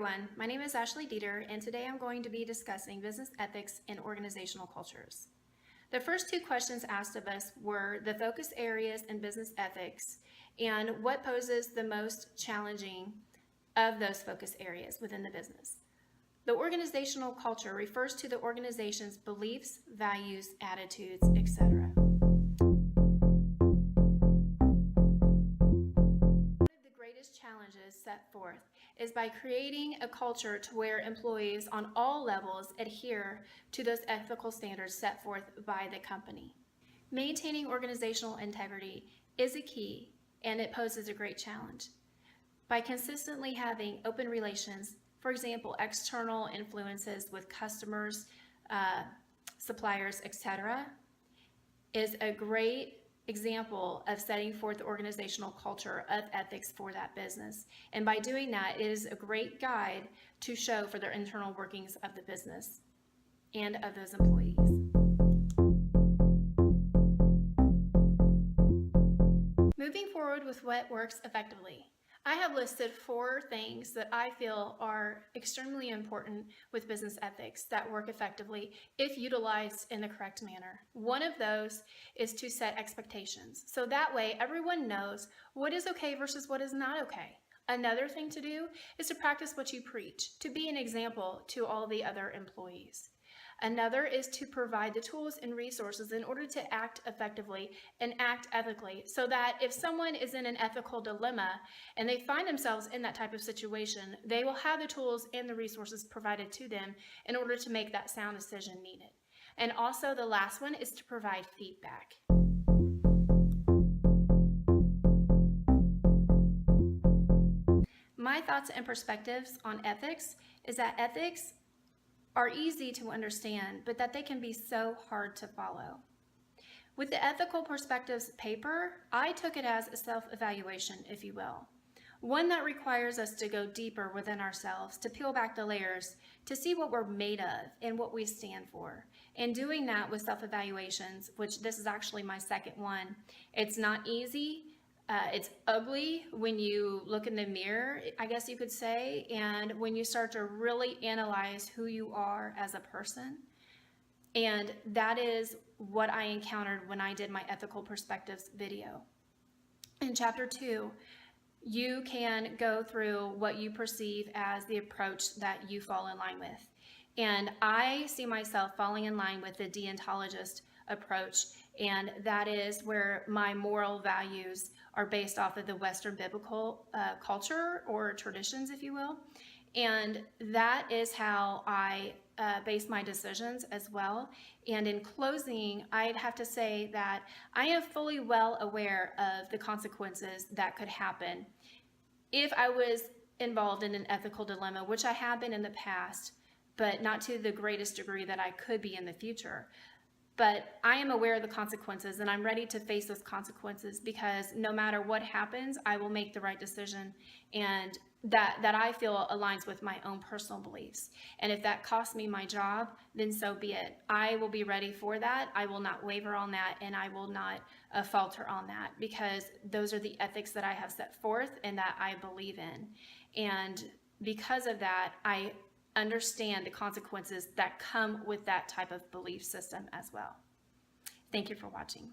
everyone, my name is AshleyDieter, and today I'm going to be discussing business ethics and organizational cultures. The first two questions asked of us were the focus areas in business ethics and what poses the most challenging of those focus areas within the business. The organizational culture refers to the organization's beliefs, values, attitudes, etc. Challenges set forth is by creating a culture to where employees on all levels adhere to those ethical standards set forth by the company. Maintaining organizational integrity is a key, and it poses a great challenge. By consistently having open relations, for example, external influences with customers, suppliers, etc., is a great example of setting forth the organizational culture of ethics for that business. And by doing that, it is a great guide to show for their internal workings of the business and of those employees. Moving forward with what works effectively. I have listed 4 things that I feel are extremely important with business ethics that work effectively if utilized in the correct manner. One of those is to set expectations. So that way everyone knows what is okay versus what is not okay. Another thing to do is to practice what you preach, to be an example to all the other employees. Another is to provide the tools and resources in order to act effectively and act ethically, so that if someone is in an ethical dilemma and they find themselves in that type of situation, they will have the tools and the resources provided to them in order to make that sound decision needed. And also the last one is to provide feedback. My thoughts and perspectives on ethics is that ethics are easy to understand, but that they can be so hard to follow. With the Ethical Perspectives paper, I took it as a self-evaluation, if you will. One that requires us to go deeper within ourselves, to peel back the layers, to see what we're made of and what we stand for. And doing that with self-evaluations, which this is actually my second one, it's not easy. It's ugly when you look in the mirror, I guess you could say, and when you start to really analyze who you are as a person. And that is what I encountered when I did my Ethical Perspectives video. In Chapter 2, you can go through what you perceive as the approach that you fall in line with. And I see myself falling in line with the deontologist approach, and that is where my moral values are based off of the Western biblical culture or traditions, if you will. And that is how I base my decisions as well. And in closing, I'd have to say that I am fully well aware of the consequences that could happen if I was involved in an ethical dilemma, which I have been in the past, but not to the greatest degree that I could be in the future. But I am aware of the consequences, and I'm ready to face those consequences, because no matter what happens, I will make the right decision, and that I feel aligns with my own personal beliefs. And if that costs me my job, then so be it. I will be ready for that. I will not waver on that, and I will not falter on that, because those are the ethics that I have set forth and that I believe in. And because of that, I understand the consequences that come with that type of belief system as well. Thank you for watching.